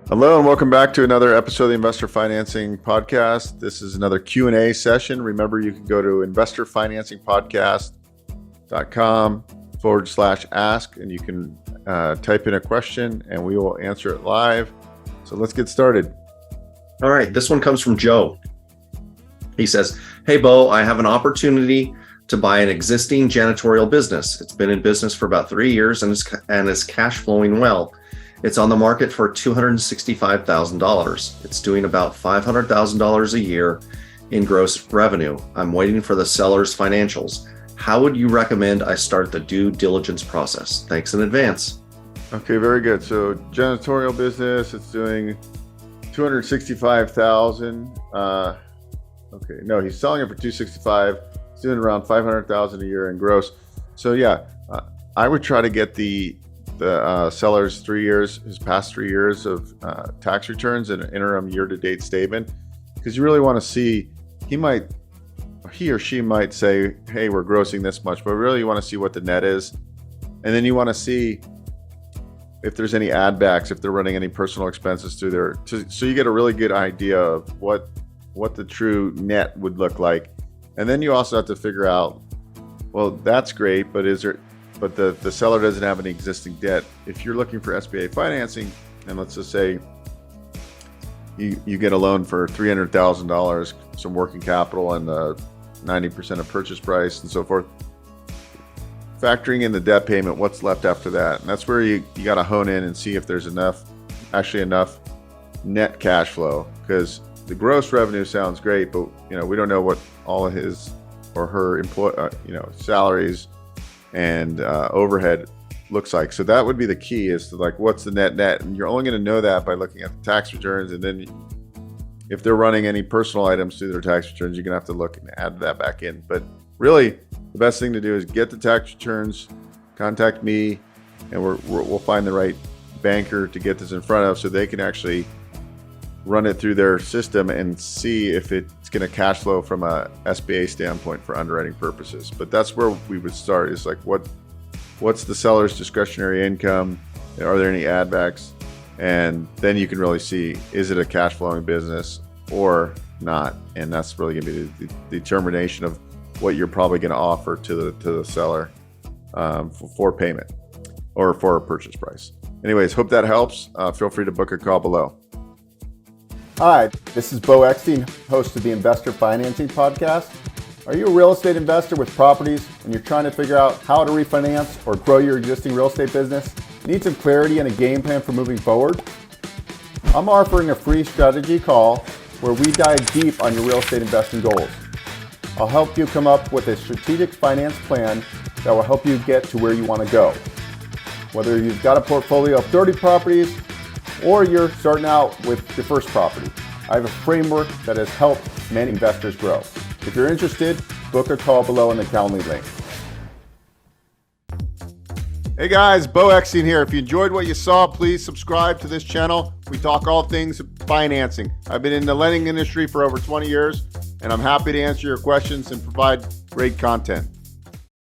Hello and welcome back to another episode of the Investor Financing Podcast. This is another Q&A session. Remember, you can go to investorfinancingpodcast.com/ask and you can type in a question and we will answer it live. So let's get started. All right, this one comes from Joe. He says, "Hey, Beau, I have an opportunity to buy an existing janitorial business. It's been in business for about 3 years and is cash flowing well. It's on the market for $265,000. It's doing about $500,000 a year in gross revenue. I'm waiting for the seller's financials. How would you recommend I start the due diligence process? Thanks in advance." Okay, very good. So janitorial business, it's doing $265,000. Okay, no, he's selling it for $265,000. He's doing around $500,000 a year in gross. So yeah, I would try to get the seller's 3 years, his past 3 years of tax returns and an interim year-to-date statement, because you really want to see, he or she might say, hey, we're grossing this much, but really you want to see what the net is. And then you want to see if there's any add backs, if they're running any personal expenses through there. So you get a really good idea of what the true net would look like. And then you also have to figure out, well, that's great, but the seller doesn't have any existing debt. If you're looking for SBA financing, and let's just say you get a loan for $300,000, some working capital and 90% of purchase price and so forth, factoring in the debt payment, what's left after that? And that's where you got to hone in and see if there's enough net cash flow, because the gross revenue sounds great, but we don't know what all of his or her salaries and overhead looks like. So that would be the key, is to what's the net, and you're only going to know that by looking at the tax returns. And then if they're running any personal items through their tax returns, you're going to have to look and add that back in. But really, the best thing to do is get the tax returns, contact me, and we'll find the right banker to get this in front of, so they can actually run it through their system and see if it's going to cash flow from a SBA standpoint for underwriting purposes. But that's where we would start, is what's the seller's discretionary income? Are there any add backs? And then you can really see, is it a cash flowing business or not? And that's really going to be the determination of what you're probably going to offer to the seller for payment or for a purchase price. Anyways, hope that helps. Feel free to book a call below. Hi, this is Beau, host of the Investor Financing Podcast. Are you a real estate investor with properties and you're trying to figure out how to refinance or grow your existing real estate business? Need some clarity and a game plan for moving forward? I'm offering a free strategy call where we dive deep on your real estate investing goals. I'll help you come up with a strategic finance plan that will help you get to where you want to go. Whether you've got a portfolio of 30 properties or you're starting out with your first property, I have a framework that has helped many investors grow. If you're interested, book a call below in the Calendly link. Hey guys, Beau here. If you enjoyed what you saw, please subscribe to this channel. We talk all things financing. I've been in the lending industry for over 20 years, and I'm happy to answer your questions and provide great content.